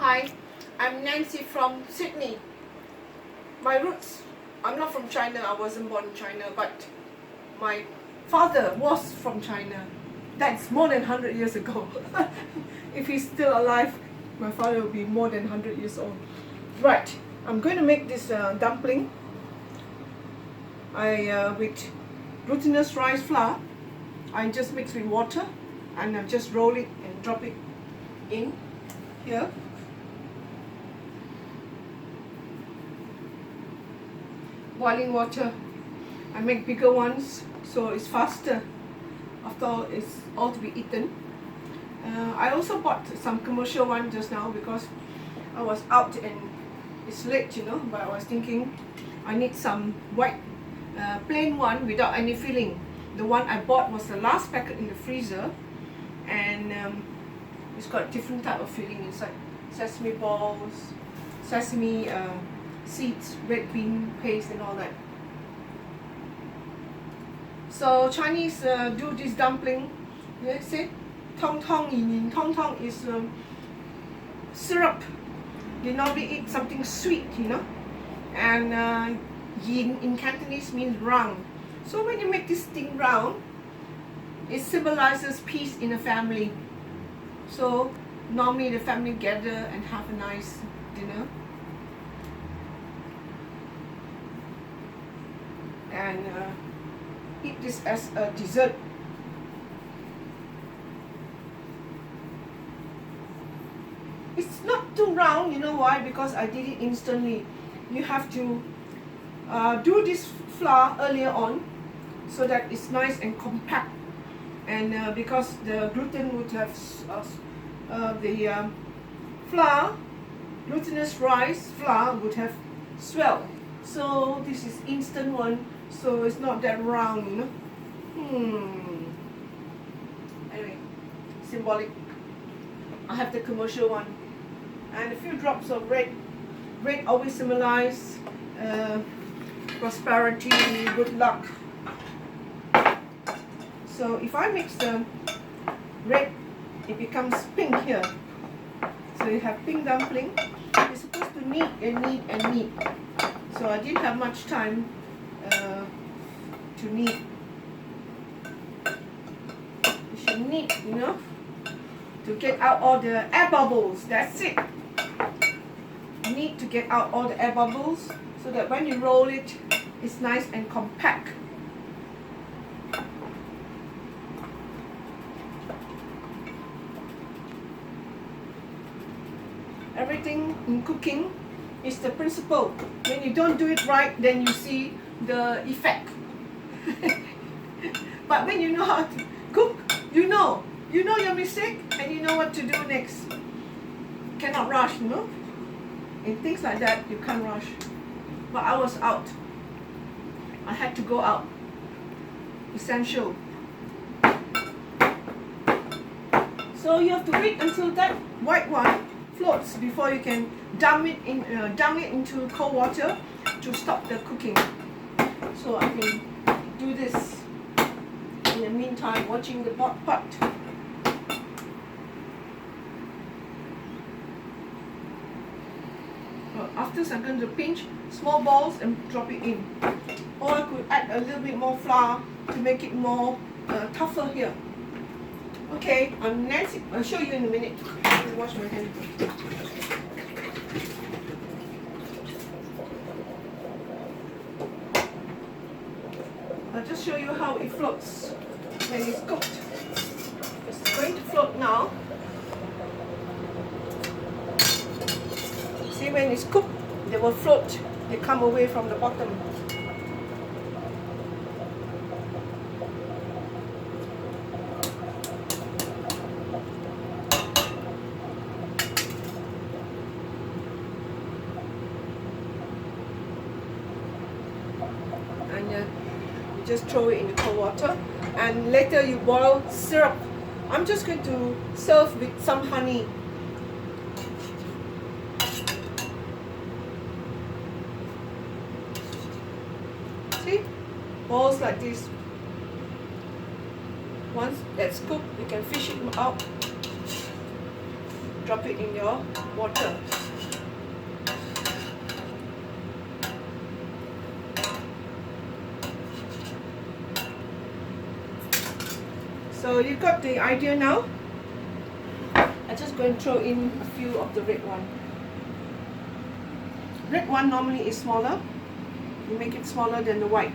Hi, I'm Nancy from Sydney. My roots, I'm not from China, I wasn't born in China, but my father was from China. That's more than 100 years ago. If he's still alive, my father will be more than 100 years old. Right, I'm going to make this dumpling. With glutinous rice flour, I just mix with water and I just roll it and drop it in here. Boiling water. I make bigger ones so it's faster. After all, it's all to be eaten. I also bought some commercial one just now because I was out and it's late, but I was thinking I need some white plain one without any filling. The one I bought was the last packet in the freezer, and it's got different type of filling inside: sesame balls, sesame seeds, red bean paste, and all that. So Chinese do this dumpling. They say tong tong yin. Tong tong is syrup. They normally eat something sweet, and yin in Cantonese means round. So when you make this thing round, it symbolizes peace in a family. So normally the family gather and have a nice dinner. And eat this as a dessert. It's not too round, you know why? Because I did it instantly. You have to do this flour earlier on so that it's nice and compact, and because the gluten would have the flour, glutinous rice flour would have swelled. So this is instant one, so it's not that round, Anyway, symbolic. I have the commercial one, and a few drops of red. Red always symbolize prosperity, good luck. So if I mix the red, it becomes pink here. So you have pink dumpling. You're supposed to knead and knead and knead. So I didn't have much time to knead. You should knead, to get out all the air bubbles. That's it. You need to get out all the air bubbles so that when you roll it, it's nice and compact. Everything in cooking is the principle. When you don't do it right, then you see the effect. But when you know how to cook, you know your mistake and you know what to do next. Cannot rush, In things like that, you can't rush. But I was out. I had to go out. Essential. So you have to wait until that white one floats before you can dump it into cold water to stop the cooking. So I can do this in the meantime, watching the pot. After I'm going to pinch small balls and drop it in. Or I could add a little bit more flour to make it more tougher here. Okay, I'm Nancy. I'll show you in a minute. Let me wash my hand. I'll just show you how it floats when it's cooked. It's going to float now. See, when it's cooked, they will float. They come away from the bottom. And you just throw it in the cold water, and later you boil syrup. I'm just going to serve with some honey. See? Balls like this. Once that's cooked, you can fish it out. drop it in your water. So you got the idea now? I just go and throw in a few of the red one. Red one normally is smaller. You make it smaller than the white.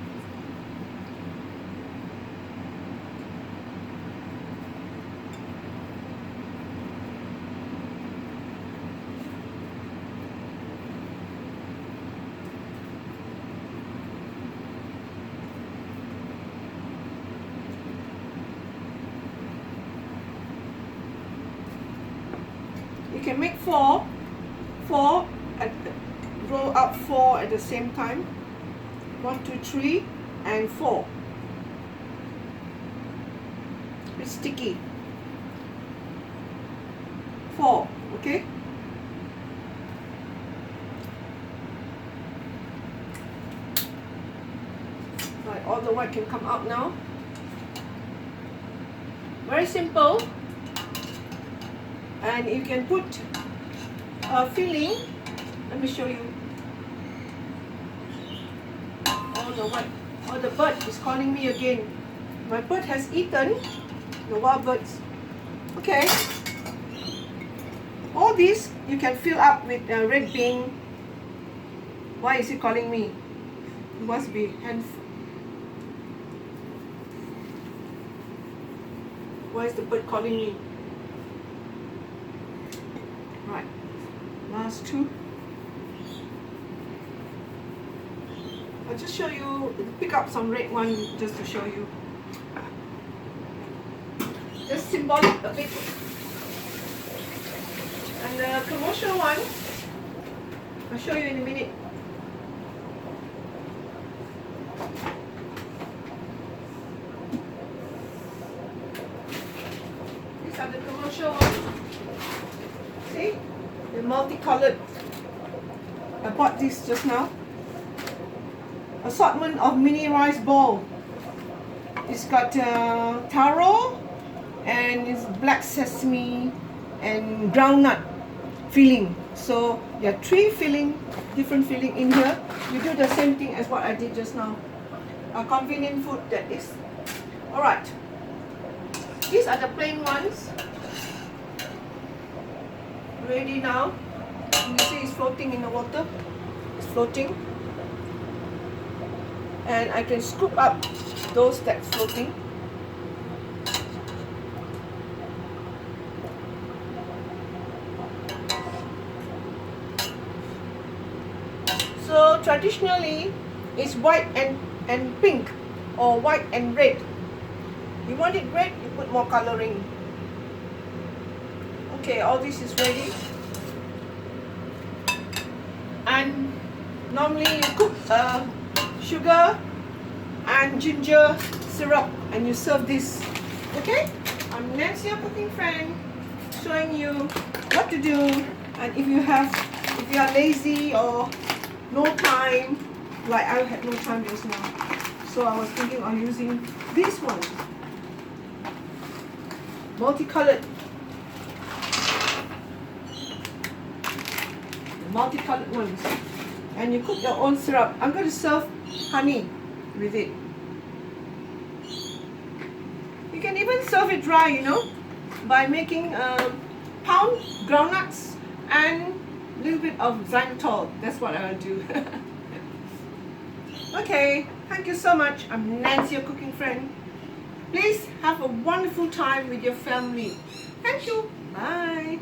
You can make four roll up 4 at the same time. 1, 2, 3 and 4. It's sticky. 4, okay? Right, all the white can come out now. Very simple. And you can put a filling. Let me show you. Oh, the bird is calling me again. My bird has eaten the wild birds. Okay. All these you can fill up with red bean. Why is he calling me? It must be handful. Why is the bird calling me? Right. Last 2. I'll just show you, pick up some red one just to show you. Just symbolic a bit. And the commercial one, I'll show you in a minute. These are the commercial ones. See? They're multicolored. I bought this just now. Assortment of mini rice ball. It's got taro and it's black sesame and groundnut filling. So there are 3 different filling in here. You do the same thing as what I did just now. A convenient food that is. Alright. These are the plain ones. Ready now. You see it's floating in the water. It's floating. And I can scoop up those that's floating. So traditionally it's white and pink or white and red. You want it red, you put more coloring. Okay, all this is ready. And normally you cook sugar and ginger syrup and you serve this. Okay, I'm Nancy, your cooking friend, showing you what to do. And if you are lazy or no time, like I had no time just now, so I was thinking of using this one, multicolored ones. And you cook your own syrup. I'm going to serve honey with it. You can even serve it dry, you know, by making pound groundnuts and a little bit of xylitol. That's what I'll do. Okay, thank you so much. I'm Nancy, your cooking friend. Please have a wonderful time with your family. Thank you. Bye.